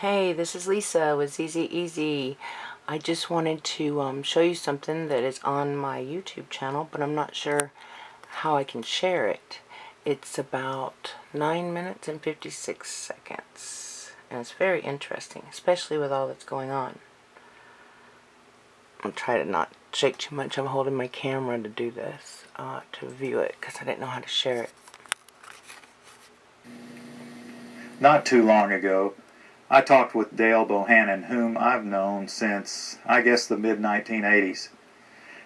Hey, this is Lisa with ZZ Easy. I just wanted to show you something that is on my YouTube channel, but I'm not sure how I can share it. It's about 9 minutes and 56 seconds, and it's very interesting, especially with all that's going on. I'll try to not shake too much. I'm holding my camera to do this, to view it, because I didn't know how to share it. Not too long ago, I talked with Dale Bohannon, whom I've known since, I guess, the mid-1980s.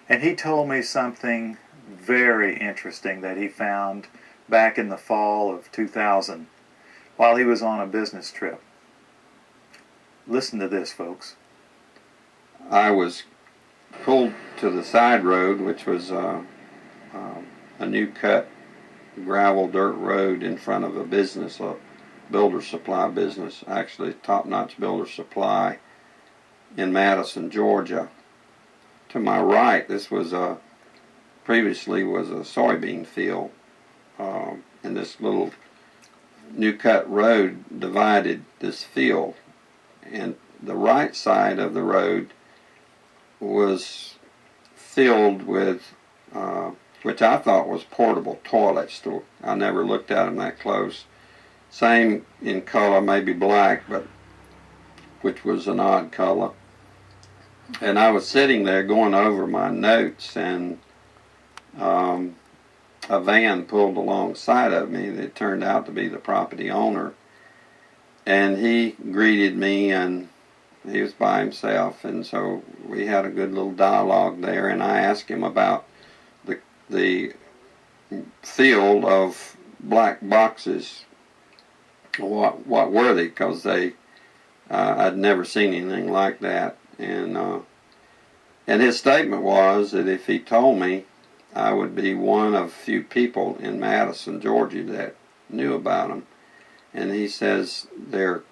And he told me something very interesting that he found back in the fall of 2000 while he was on a business trip. Listen to this, folks. I was pulled to the side road, which was a new cut gravel dirt road in front of a business, a builder supply business, actually top-notch builder supply in Madison, Georgia. To my right, this was previously was a soybean field, and this little new cut road divided this field, and the right side of the road was filled with which I thought was portable toilets. I never looked at them that close. Same in color, maybe black, but which was an odd color. And I was sitting there going over my notes, and a van pulled alongside of me that turned out to be the property owner. And he greeted me, and he was by himself, and so we had a good little dialogue there, and I asked him about the field of black boxes. What were they? Because I'd never seen anything like that, and his statement was that if he told me, I would be one of few people in Madison, Georgia that knew about them. And he says they're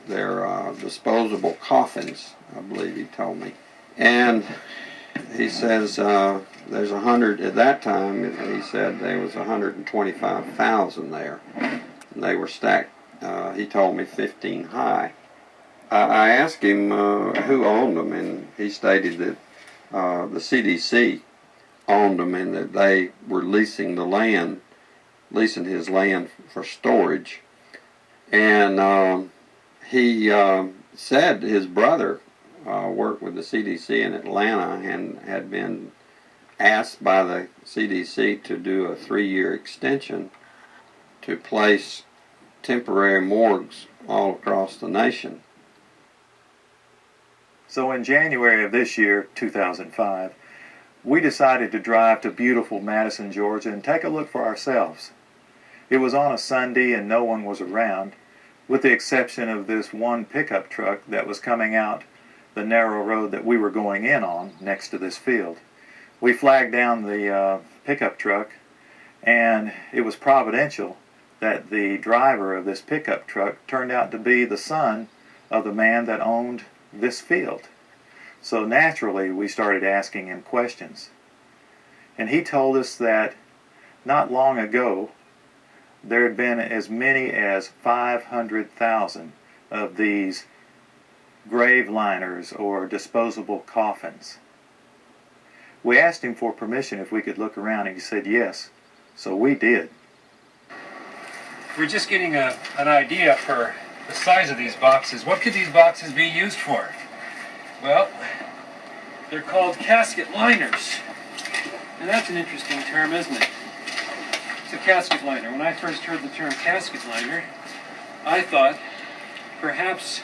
disposable coffins, I believe he told me. And he says there's 100, at that time he said there was 125,000 there. And they were stacked, he told me 15 high. I asked him who owned them, and he stated that the CDC owned them and that they were leasing his land for storage. And he said his brother worked with the CDC in Atlanta and had been asked by the CDC to do a 3-year extension to place temporary morgues all across the nation. So in January of this year, 2005, we decided to drive to beautiful Madison, Georgia and take a look for ourselves. It was on a Sunday and no one was around, with the exception of this one pickup truck that was coming out the narrow road that we were going in on next to this field. We flagged down the pickup truck, and it was providential that the driver of this pickup truck turned out to be the son of the man that owned this field. So naturally we started asking him questions. And he told us that not long ago there had been as many as 500,000 of these grave liners or disposable coffins. We asked him for permission if we could look around, and he said yes, so we did. We're just getting an idea for the size of these boxes. What could these boxes be used for? Well, they're called casket liners. And that's an interesting term, isn't it? It's a casket liner. When I first heard the term casket liner, I thought perhaps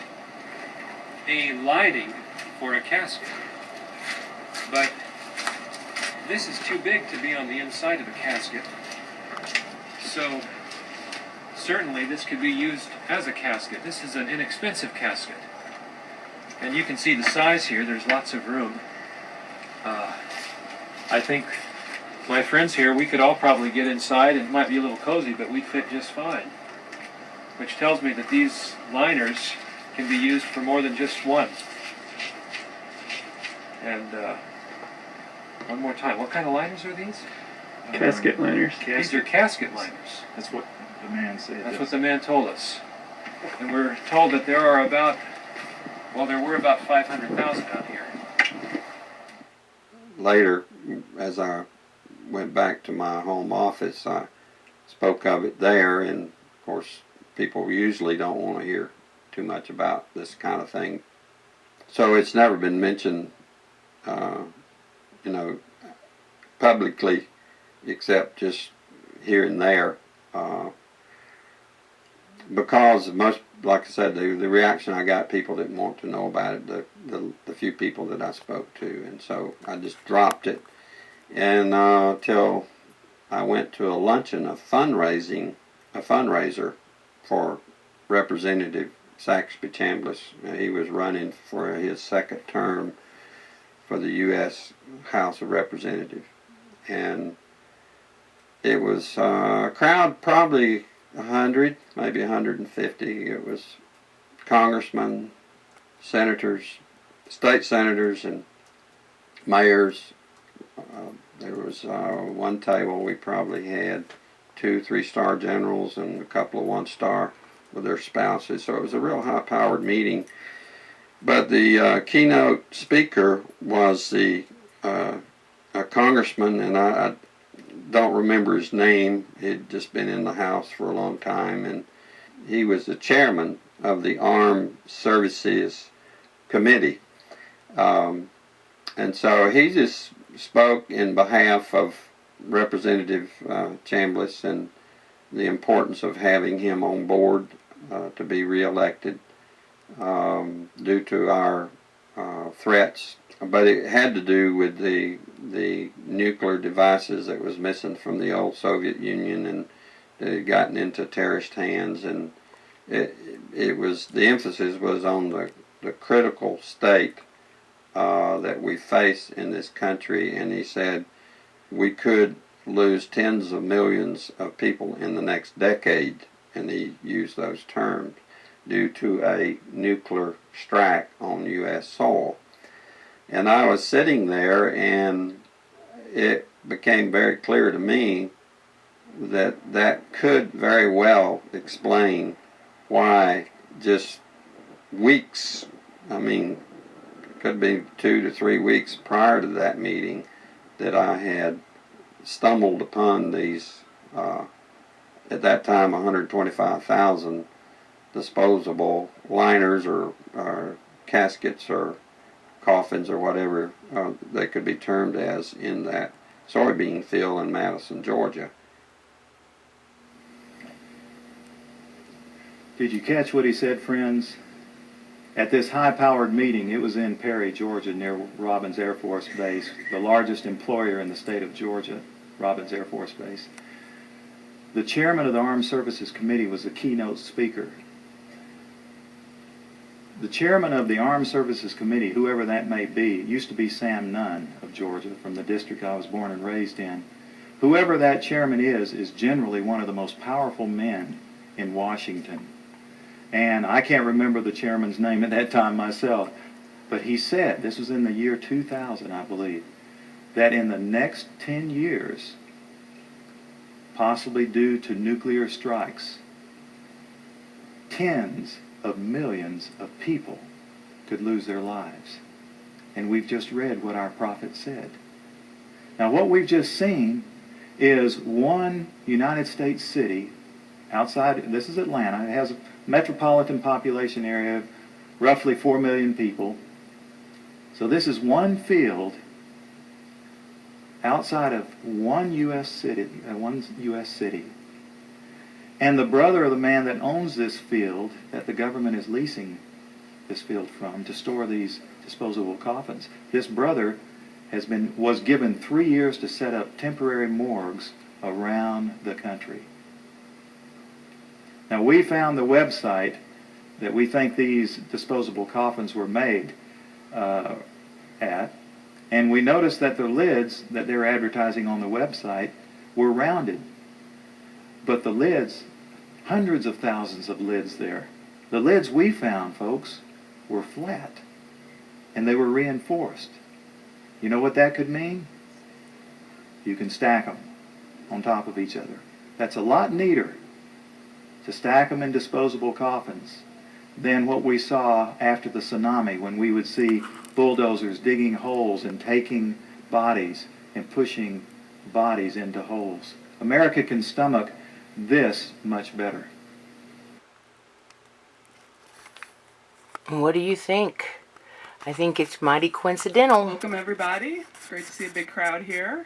a lining for a casket. But this is too big to be on the inside of a casket. So certainly this could be used as a casket. This is an inexpensive casket. And you can see the size here. There's lots of room. I think my friends here, we could all probably get inside, and it might be a little cozy, but we'd fit just fine. Which tells me that these liners can be used for more than just one. And one more time, what kind of liners are these? Casket liners. These are casket liners. That's what the man said. That's what the man told us. And we're told that there are about, well, there were about 500,000 out here. Later, as I went back to my home office, I spoke of it there, and of course, people usually don't want to hear too much about this kind of thing. So it's never been mentioned, you know, publicly, except just here and there. Because most, like I said, the reaction I got, people didn't want to know about it, the few people that I spoke to, and so I just dropped it. And till I went to a luncheon, a fundraiser for Representative Saxby Chambliss. He was running for his second term for the U.S. House of Representatives, and it was a crowd probably 100, maybe 150. It was congressmen, senators, state senators, and mayors. There was one table we probably had 2 3-star generals and a couple of 1-star with their spouses. So it was a real high-powered meeting. But the keynote speaker was a congressman, and I don't remember his name. He'd just been in the House for a long time, and he was the chairman of the Armed Services Committee. And so he just spoke in behalf of Representative Chambliss and the importance of having him on board to be reelected due to our threats. But it had to do with the nuclear devices that was missing from the old Soviet Union, and it had gotten into terrorist hands, and it was, the emphasis was on the critical state that we face in this country, and he said we could lose tens of millions of people in the next decade, and he used those terms, due to a nuclear strike on U.S. soil. And I was sitting there, and it became very clear to me that that could very well explain why just weeks, I mean, could be 2 to 3 weeks prior to that meeting, that I had stumbled upon these, at that time, 125,000 disposable liners or caskets or coffins or whatever they could be termed as, in that soybean field in Madison, Georgia. Did you catch what he said, friends? At this high-powered meeting, it was in Perry, Georgia, near Robins Air Force Base, the largest employer in the state of Georgia, Robins Air Force Base. The chairman of the Armed Services Committee was the keynote speaker. The chairman of the Armed Services Committee, whoever that may be, it used to be Sam Nunn of Georgia, from the district I was born and raised in. Whoever that chairman is generally one of the most powerful men in Washington. And I can't remember the chairman's name at that time myself, but he said, this was in the year 2000, I believe, that in the next 10 years, possibly due to nuclear strikes, tens of millions of people could lose their lives. And we've just read what our prophet said. Now, what we've just seen is one United States city outside, this is Atlanta, it has a metropolitan population area of roughly 4 million people. So this is one field outside of one U.S. city, And the brother of the man that owns this field, that the government is leasing this field from to store these disposable coffins, this brother was given 3 years to set up temporary morgues around the country. Now, we found the website that we think these disposable coffins were made at, and we noticed that the lids that they're advertising on the website were rounded. But the lids, hundreds of thousands of lids there, the lids we found, folks, were flat, and they were reinforced. You know what that could mean? You can stack them on top of each other. That's a lot neater. to stack them in disposable coffins than what we saw after the tsunami, when we would see bulldozers digging holes and taking bodies and pushing bodies into holes. America can stomach this much better. What do you think? I think it's mighty coincidental. Welcome everybody. It's great to see a big crowd here.